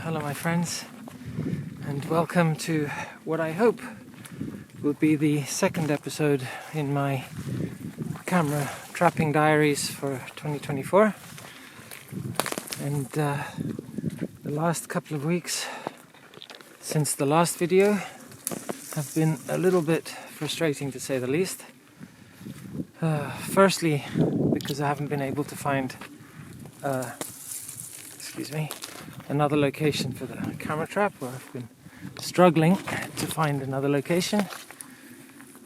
hello my friends, and welcome to what I hope will be the second episode in my camera trapping diaries for 2024. And the last couple of weeks since the last video have been a little bit frustrating, to say the least. Firstly, because I haven't been able to find another location for the camera trap, where I've been struggling to find another location.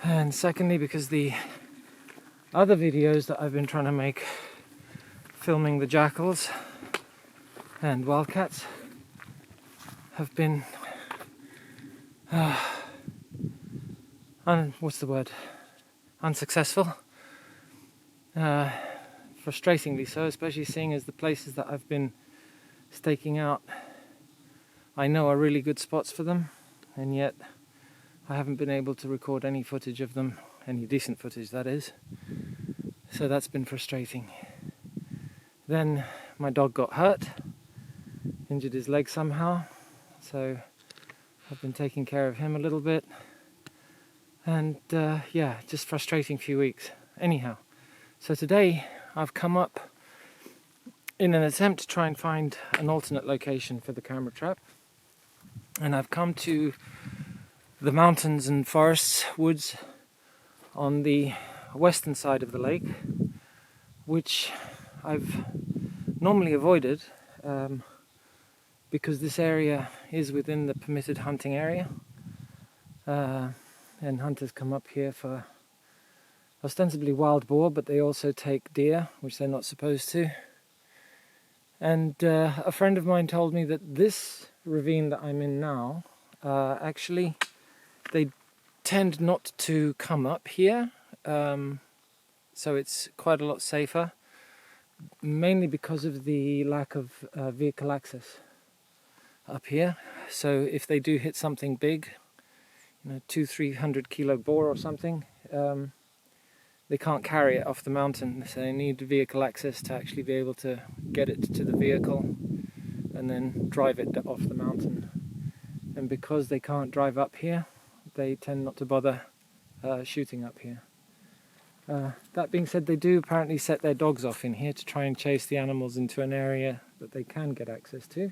And secondly, because the other videos that I've been trying to make filming the jackals and wildcats have been unsuccessful. Frustratingly so, especially seeing as the places that I've been staking out I know are really good spots for them, and yet I haven't been able to record any footage of them, any decent footage that is. So that's been frustrating. Then my dog got hurt, injured his leg somehow, so I've been taking care of him a little bit, and just frustrating few weeks. Anyhow, so today I've come up in an attempt to try and find an alternate location for the camera trap, and I've come to the mountains and forests, woods on the western side of the lake, which I've normally avoided because this area is within the permitted hunting area, and hunters come up here for ostensibly wild boar, but they also take deer, which they're not supposed to. And a friend of mine told me that this ravine that I'm in now, actually they tend not to come up here, so it's quite a lot safer, mainly because of the lack of vehicle access up here. So if they do hit something big, 200-300 kilo boar or something, they can't carry it off the mountain, so they need vehicle access to actually be able to get it to the vehicle and then drive it off the mountain. And because they can't drive up here, they tend not to bother shooting up here. That being said, they do apparently set their dogs off in here to try and chase the animals into an area that they can get access to.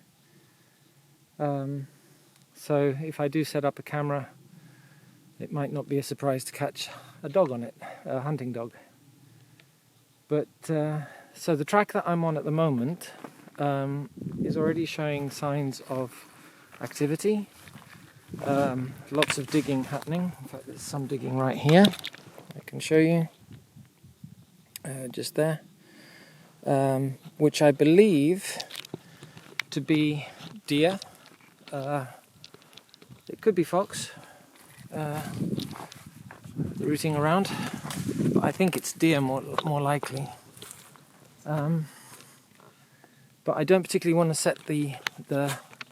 So if I do set up a camera, it might not be a surprise to catch a dog on it, a hunting dog. But so the track that I'm on at the moment is already showing signs of activity. Lots of digging happening. In fact, there's some digging right here. I can show you. Just there. Which I believe to be deer. It could be fox. Rooting around, but I think it's deer more likely. But I don't particularly want to set the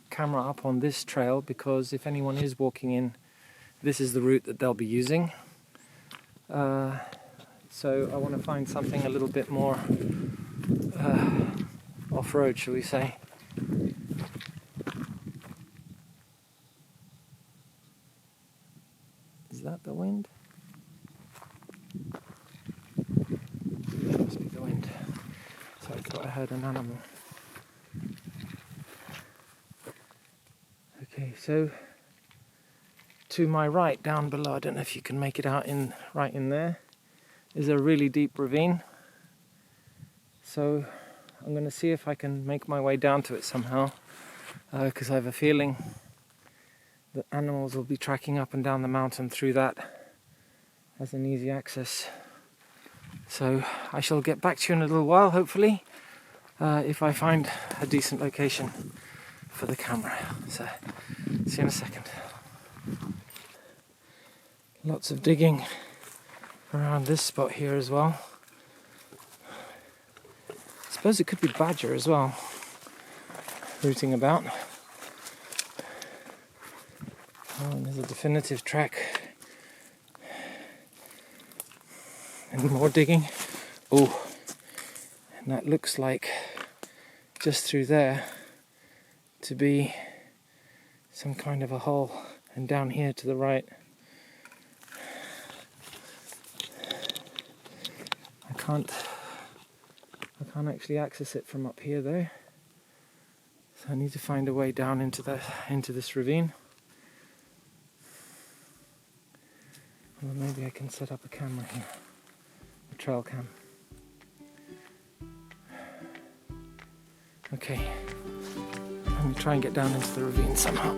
camera up on this trail, because if anyone is walking in, this is the route that they'll be using. So I want to find something a little bit more off-road, shall we say. Is that the wind? That must be the wind. So I thought I heard an animal. Okay, so to my right, down below, I don't know if you can make it out right in there, is a really deep ravine. So I'm going to see if I can make my way down to it somehow, because I have a feeling that animals will be tracking up and down the mountain through that as an easy access. So I shall get back to you in a little while, hopefully, if I find a decent location for the camera. So see you in a second. Lots of digging around this spot here as well. I suppose it could be badger as well, rooting about. Oh, and there's a definitive track. And more digging. Oh, and that looks like just through there to be some kind of a hole, and down here to the right I can't actually access it from up here though, so I need to find a way down into this ravine. Or maybe I can set up a camera here, a trail cam. Okay, let me try and get down into the ravine somehow.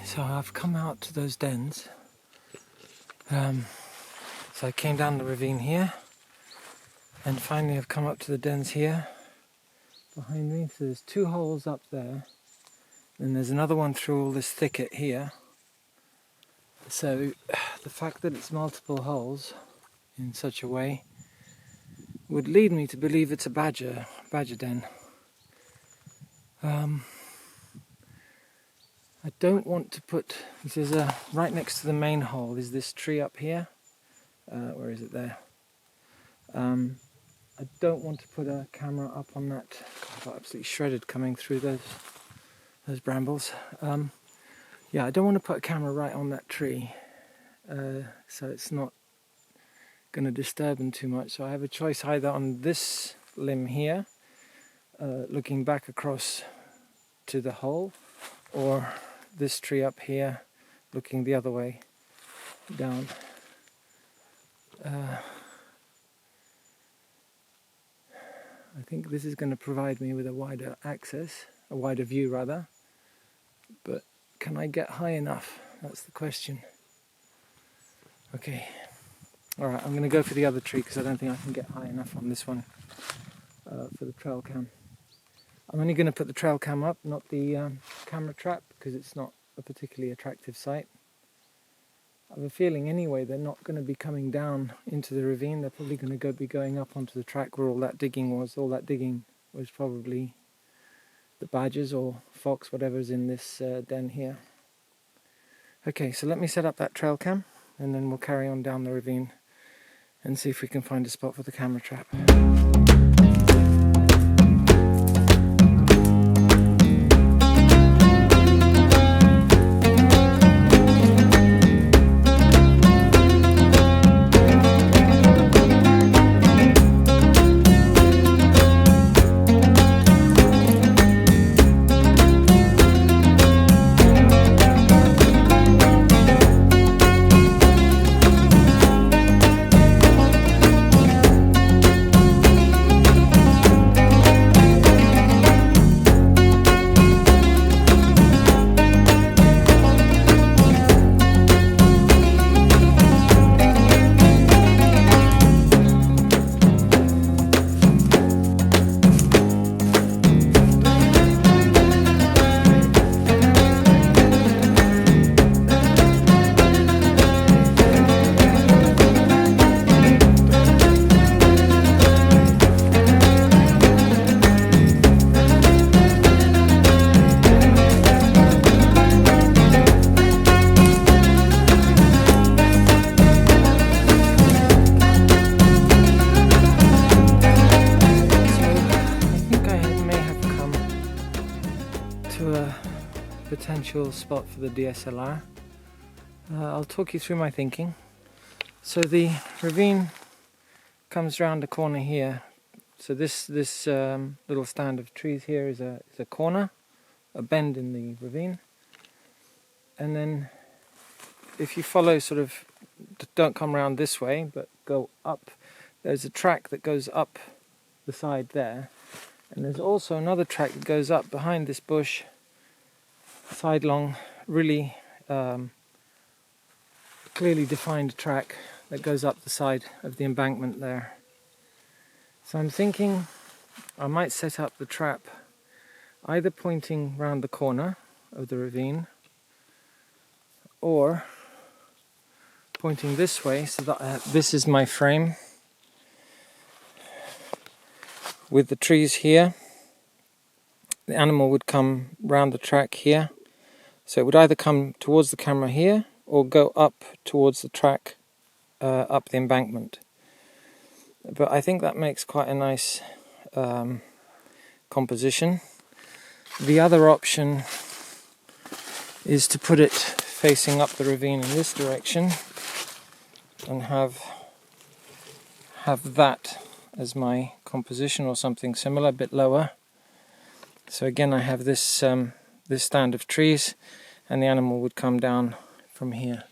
So I've come out to those dens. So I came down the ravine here, and finally I've come up to the dens here behind me. So there's 2 holes up there, and there's another one through all this thicket here. So the fact that it's multiple holes in such a way would lead me to believe it's a badger den. I don't want to put, this is right next to the main hole is this tree up here. Where is it there? I don't want to put a camera up on that. God, I got absolutely shredded coming through those brambles. Yeah, I don't want to put a camera right on that tree, so it's not going to disturb them too much. So I have a choice either on this limb here, looking back across to the hole, or this tree up here, looking the other way down. I think this is going to provide me with a wider access, a wider view rather, but can I get high enough? That's the question. Okay, alright, I'm going to go for the other tree because I don't think I can get high enough on this one for the trail cam. I'm only going to put the trail cam up, not the camera trap, because it's not a particularly attractive sight. I have a feeling anyway they're not going to be coming down into the ravine. They're probably going to be going up onto the track where all that digging was. All that digging was probably the badgers or fox, whatever's in this den here. Okay, so let me set up that trail cam, and then we'll carry on down the ravine and see if we can find a spot for the camera trap. Potential spot for the DSLR. I'll talk you through my thinking. So the ravine comes round the corner here. So this little stand of trees here is a corner, a bend in the ravine. And then if you follow sort of, don't come round this way, but go up, there's a track that goes up the side there. And there's also another track that goes up behind this bush, sidelong, really clearly defined track that goes up the side of the embankment there. So I'm thinking I might set up the trap either pointing round the corner of the ravine or pointing this way, so that this is my frame with the trees here. The animal would come round the track here, so it would either come towards the camera here or go up towards the track up the embankment. But I think that makes quite a nice composition. The other option is to put it facing up the ravine in this direction and have that as my composition, or something similar, a bit lower. So again I have this this stand of trees, and the animal would come down from here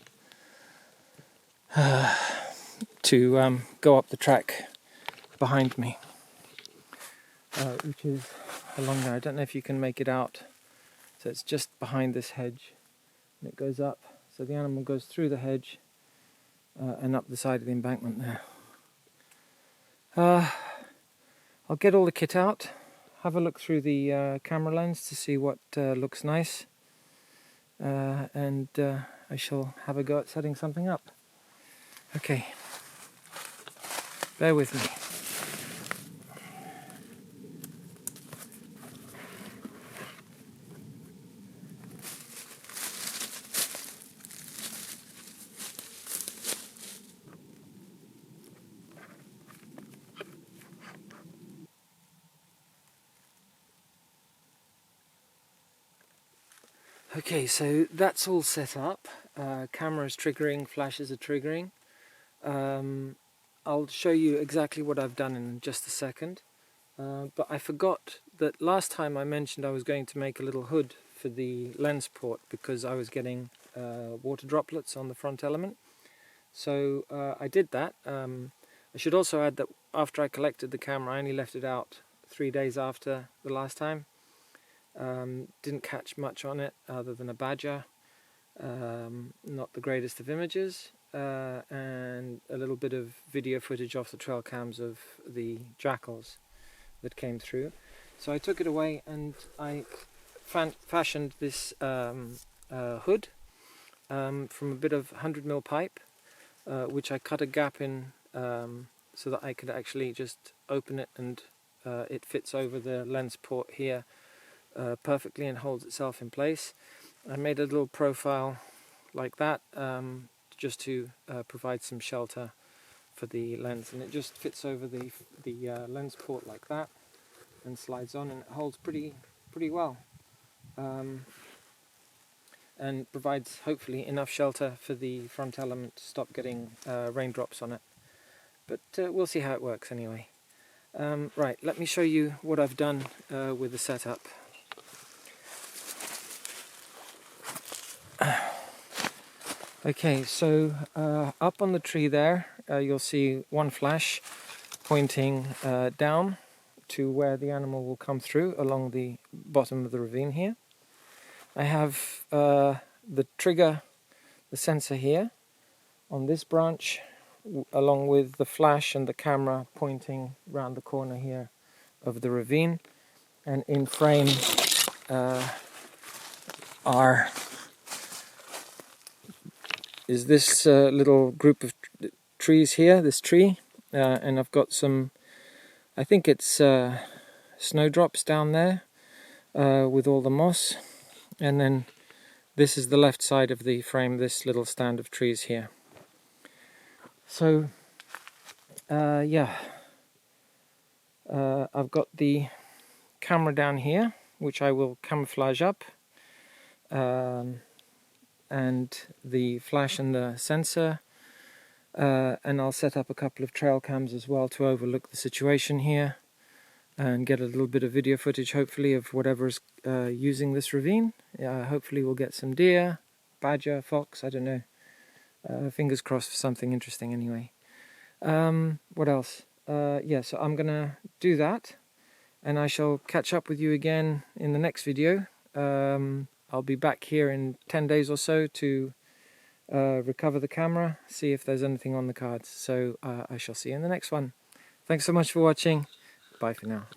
to go up the track behind me, which is along there. I don't know if you can make it out. So it's just behind this hedge, and it goes up. So the animal goes through the hedge and up the side of the embankment there. I'll get all the kit out, have a look through the camera lens to see what looks nice, and I shall have a go at setting something up. Okay, bear with me. Okay, so that's all set up. Camera's triggering, flashes are triggering. I'll show you exactly what I've done in just a second. But I forgot that last time I mentioned I was going to make a little hood for the lens port because I was getting water droplets on the front element. So I did that. I should also add that after I collected the camera, I only left it out 3 days after the last time. Didn't catch much on it other than a badger, not the greatest of images, and a little bit of video footage off the trail cams of the jackals that came through. So I took it away and I fashioned this hood from a bit of 100mm pipe, which I cut a gap in so that I could actually just open it, and it fits over the lens port here perfectly and holds itself in place. I made a little profile like that just to provide some shelter for the lens, and it just fits over the lens port like that and slides on, and it holds pretty well, and provides hopefully enough shelter for the front element to stop getting raindrops on it. But we'll see how it works anyway. Right, let me show you what I've done with the setup. Okay, so up on the tree there, you'll see one flash pointing down to where the animal will come through along the bottom of the ravine here. I have the trigger, the sensor here on this branch, along with the flash and the camera pointing round the corner here of the ravine, and in frame is this little group of trees here, this tree, and I've got some, I think it's snowdrops down there with all the moss, and then this is the left side of the frame, this little stand of trees here. So yeah, I've got the camera down here, which I will camouflage up, and the flash and the sensor and I'll set up a couple of trail cams as well to overlook the situation here and get a little bit of video footage, hopefully, of whatever's using this ravine. Hopefully we'll get some deer, badger, fox, I don't know. Fingers crossed for something interesting anyway. What else? Yeah, so I'm gonna do that, and I shall catch up with you again in the next video. I'll be back here in 10 days or so to recover the camera, see if there's anything on the cards. So I shall see you in the next one. Thanks so much for watching. Bye for now.